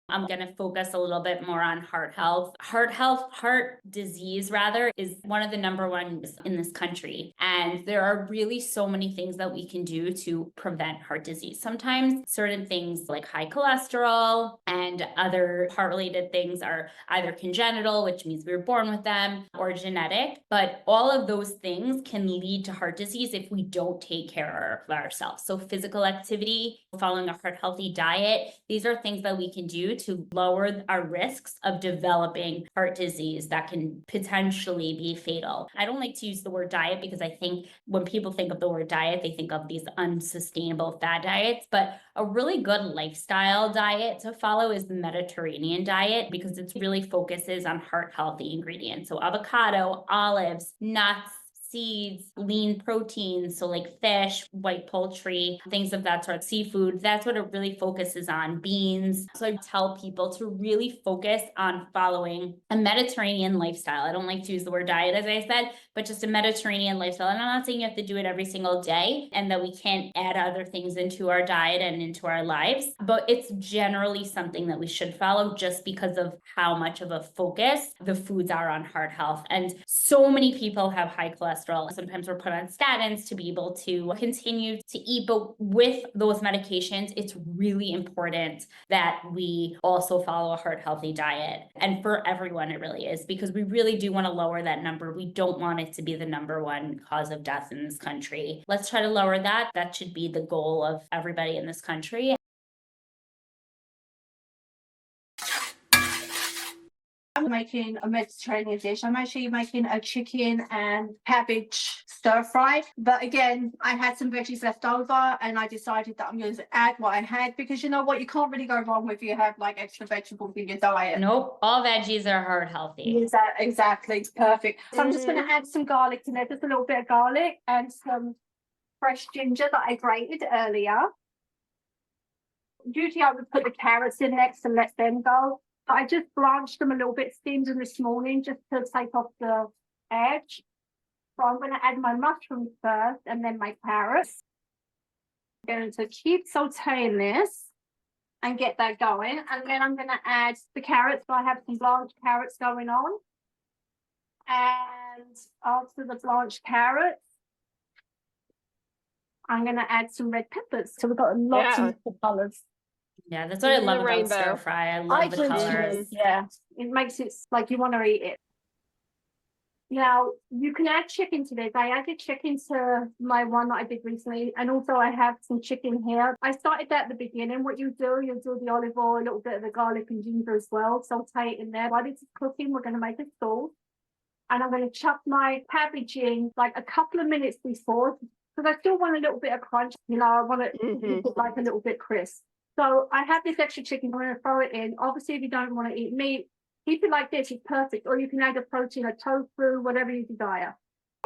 I'm going to focus a little bit more on heart health. Heart disease rather, is one of the number ones in this country. And there are really so many things that we can do to prevent heart disease. Sometimes certain things like high cholesterol and other heart related things are either congenital, which means we were born with them, or genetic. But all of those things can lead to heart disease if we don't take care of ourselves. So physical activity, following a heart healthy diet, these are things that we can do to lower our risks of developing heart disease that can potentially be fatal. I don't like to use the word diet because I think when people think of the word diet, they think of these unsustainable fad diets, but a really good lifestyle diet to follow is the Mediterranean diet because it really focuses on heart healthy ingredients. So avocado, olives, nuts, seeds, lean proteins, so like fish, white poultry, things of that sort, seafood. That's what it really focuses on, beans. So I tell people to really focus on following a Mediterranean lifestyle. I don't like to use the word diet, as I said, but just a Mediterranean lifestyle. And I'm not saying you have to do it every single day and that we can't add other things into our diet and into our lives, but it's generally something that we should follow just because of how much of a focus the foods are on heart health. And so many people have high cholesterol. Sometimes we're put on statins to be able to continue to eat, but with those medications, it's really important that we also follow a heart healthy diet. And for everyone, it really is, because we really do want to lower that number. We don't want it to be the number one cause of death in this country. Let's try to lower that. That should be the goal of everybody in this country. I'm making a Mediterranean dish. I'm actually making a chicken and cabbage stir fry. But again, I had some veggies left over and I decided that I'm going to add what I had because you know what? You can't really go wrong if you have like extra vegetables in your diet. Nope. All veggies are heart healthy. Exactly. Perfect. So I'm just going to add some garlic in there, just a little bit of garlic and some fresh ginger that I grated earlier. Usually I would put the carrots in next and let them go. I just blanched them a little bit, steamed them this morning just to take off the edge. So I'm going to add my mushrooms first and then my carrots. I'm going to keep sauteing this and get that going. And then I'm going to add the carrots. So I have some blanched carrots going on. And after the blanched carrots, I'm going to add some red peppers. So we've got lots of colours. Yeah, that's what I love about stir fry. I love the colors. Yeah, it makes it like you want to eat it. Now, you can add chicken to this. I added chicken to my one that I did recently, and also I have some chicken here. I started that at the beginning. What you'll do the olive oil, a little bit of the garlic and ginger as well. Saute it in there. While this is cooking, we're going to make a sauce. And I'm going to chuck my cabbage in like a couple of minutes before, because I still want a little bit of crunch. You know, I want it to keep it like a little bit crisp. So I have this extra chicken, I'm going to throw it in. Obviously, if you don't want to eat meat, keep it like this, it's perfect. Or you can add a protein, a tofu, whatever you desire.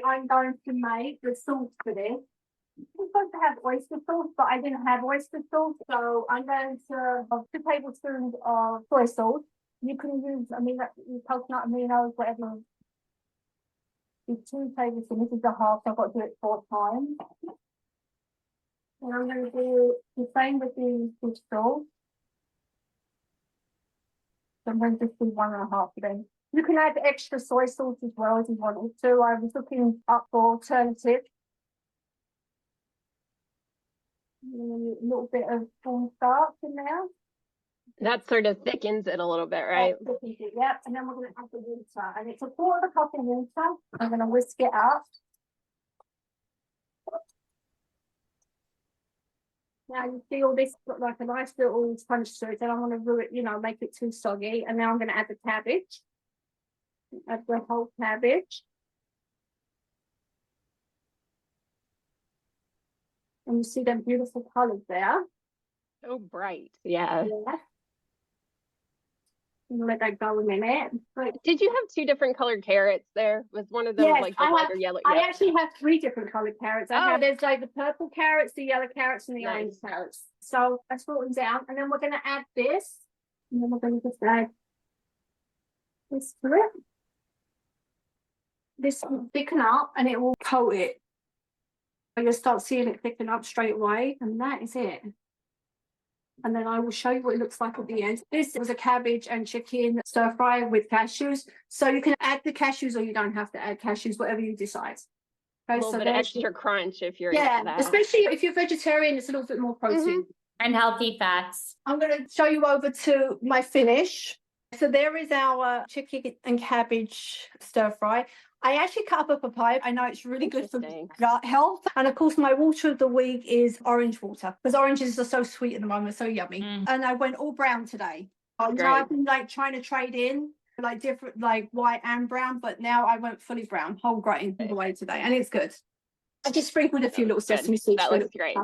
I'm going to make the sauce for this. I'm supposed to have oyster sauce, but I didn't have oyster sauce. So I'm going to have 2 tablespoons of soy sauce. You can use, coconut aminos, whatever. It's 2 tablespoons, this is a half, so I've got to do it 4 times. And I'm going to do the same with the fish sauce. So I'm going to just do 1.5 of them. You can add extra soy sauce as well if you wanted to. I was looking up for alternatives. A little bit of cornstarch in there. That sort of thickens it a little bit, right? Yep. And then we're going to add the water. And it's a 1/4 cup of water. I'm going to whisk it up. Now you see all this look like a nice little sponge to it. I don't want to ruin it, make it too soggy. And now I'm going to add the cabbage. Add the whole cabbage. And you see them beautiful colours there. So bright. Yeah. Let that go a minute. Did you have 2 different colored carrots there? Was one of them like the white or yellow? I actually have 3 different colored carrots. There's like the purple carrots, the yellow carrots, and the orange carrots. So I brought them down, and then we're going to add this, and then we're going to just add this to it. This will thicken up, and it will coat it. You'll start seeing it thicken up straight away, and that is it. and then I will show you what it looks like at the end. This was a cabbage and chicken stir fry with cashews. So you can add the cashews or you don't have to add cashews, whatever you decide. A Okay, little so bit of there's extra crunch if you're yeah, into that. especially if you're vegetarian, it's a little bit more protein. And healthy fats. I'm going to show you over to my finish. So there is our chicken and cabbage stir fry. I actually cut up a papaya. I know it's really good for gut health. And of course, my water of the week is orange water because oranges are so sweet at the moment, so yummy. And I went all brown today. You know, I've been like trying to trade in like different, like white and brown, but now I went fully brown, whole grain all the way today, and it's good. I just sprinkled a few little sesame seeds. That looks great.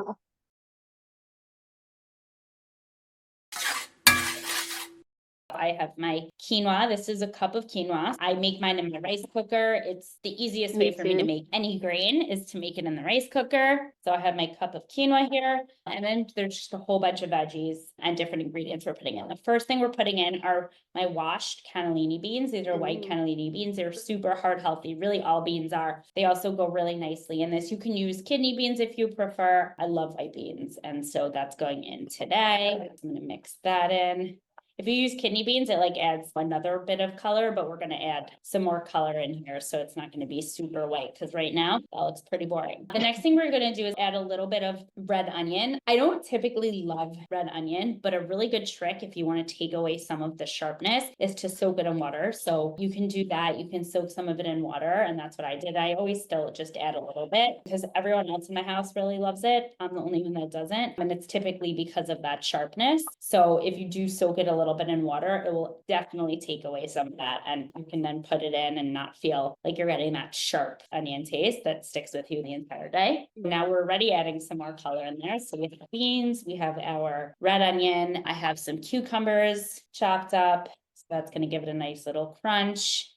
I have my quinoa. This is a cup of quinoa. I make mine in my rice cooker. It's the easiest way for me to make any grain is to make it in the rice cooker. So I have my cup of quinoa here. And then there's just a whole bunch of veggies and different ingredients we're putting in. The first thing we're putting in are my washed cannellini beans. These are white cannellini beans. They're super heart healthy. Really, all beans are. They also go really nicely in this. You can use kidney beans if you prefer. I love white beans. And so that's going in today. I'm going to mix that in. If you use kidney beans, it like adds another bit of color, but we're going to add some more color in here. So it's not going to be super white because right now that looks pretty boring. The next thing we're going to do is add a little bit of red onion. I don't typically love red onion, but a really good trick if you want to take away some of the sharpness is to soak it in water. So you can do that. You can soak some of it in water. And that's what I did. I always still just add a little bit because everyone else in my house really loves it. I'm the only one that doesn't. And it's typically because of that sharpness. So if you do soak it a little bit in water, it will definitely take away some of that, and you can then put it in and not feel like you're getting that sharp onion taste that sticks with you the entire day. Now we're already adding some more color in there. So we have beans, we have our red onion, I have some cucumbers chopped up, so that's going to give it a nice little crunch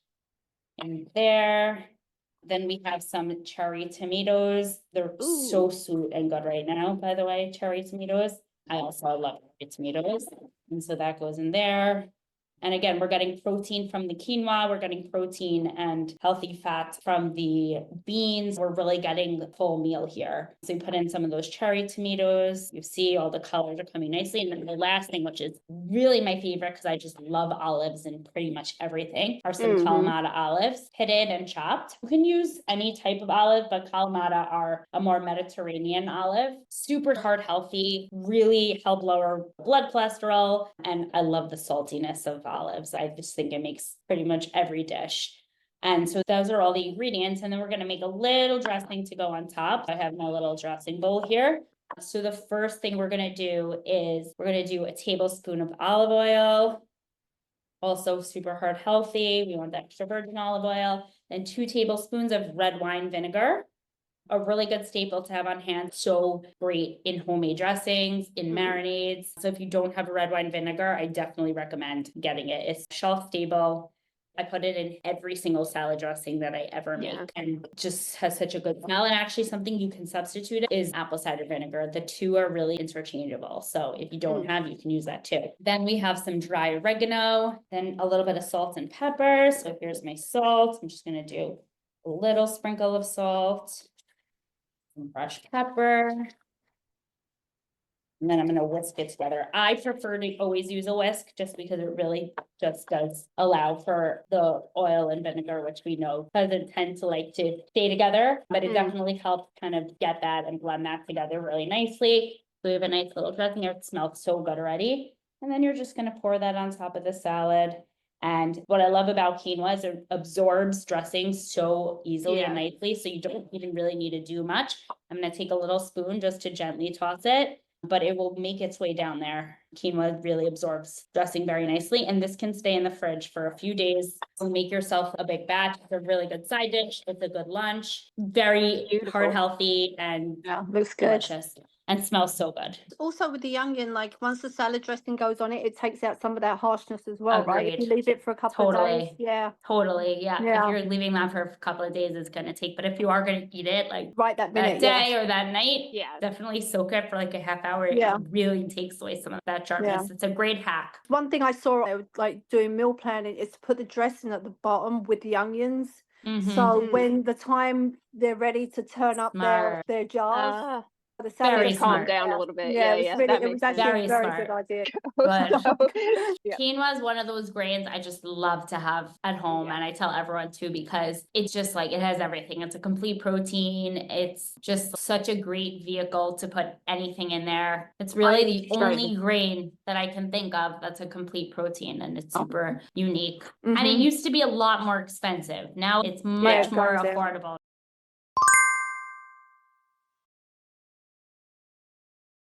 in there. Then we have some cherry tomatoes. They're so sweet and good right now, by the way, cherry tomatoes. I also love tomatoes. And so that goes in there. And again, we're getting protein from the quinoa. We're getting protein and healthy fats from the beans. We're really getting the full meal here. So we put in some of those cherry tomatoes. You see all the colors are coming nicely. And then the last thing, which is really my favorite, because I just love olives in pretty much everything, are some Kalamata olives, pitted and chopped. You can use any type of olive, but Kalamata are a more Mediterranean olive. Super heart healthy, really help lower blood cholesterol. And I love the saltiness of olives. I just think it makes pretty much every dish. And so those are all the ingredients. And then we're going to make a little dressing to go on top. I have my little dressing bowl here. So the first thing we're going to do is we're going to do a tablespoon of olive oil. Also super heart healthy. We want the extra virgin olive oil. Then 2 tablespoons of red wine vinegar. A really good staple to have on hand. So great in homemade dressings, in marinades. So if you don't have a red wine vinegar, I definitely recommend getting it. It's shelf stable. I put it in every single salad dressing that I ever make, and just has such a good smell. And actually something you can substitute is apple cider vinegar. The two are really interchangeable. So if you don't have, you can use that too. Then we have some dry oregano, then a little bit of salt and pepper. So here's my salt. I'm just going to do a little sprinkle of salt. Some fresh pepper. And then I'm going to whisk it together. I prefer to always use a whisk just because it really just does allow for the oil and vinegar, which we know doesn't tend to like to stay together, but it definitely helps kind of get that and blend that together really nicely. So we have a nice little dressing here. It smells so good already. And then you're just going to pour that on top of the salad. And what I love about quinoa is it absorbs dressing so easily and nicely. So you don't even really need to do much. I'm going to take a little spoon just to gently toss it, but it will make its way down there. Quinoa really absorbs dressing very nicely. And this can stay in the fridge for a few days. So make yourself a big batch. It's a really good side dish. It's a good lunch. Very heart healthy and looks good. Delicious. And smells so good. Also with the onion, like once the salad dressing goes on it, it takes out some of that harshness as well, right? If you leave it for a couple of days. Totally. If you're leaving that for a couple of days, it's gonna take. But if you are gonna eat it like right that minute, that day or that night, definitely soak it for like a half hour. It really takes away some of that sharpness. It's a great hack. One thing I saw they were like doing meal planning is to put the dressing at the bottom with the onions. So when the time they're ready to turn up their jars, The salad Very was calm smart. down a little bit. Yeah, Yeah, it was yeah, really, that it makes was sense. actually Very a very smart. good idea. Good. Yeah. Quinoa is one of those grains I just love to have at home, Yeah. and I tell everyone too, because it's just like, it has everything. It's a complete protein. It's just such a great vehicle to put anything in there. It's really the only grain that I can think of that's a complete protein, and it's super unique. And it used to be a lot more expensive. Now it's much more goes down. affordable.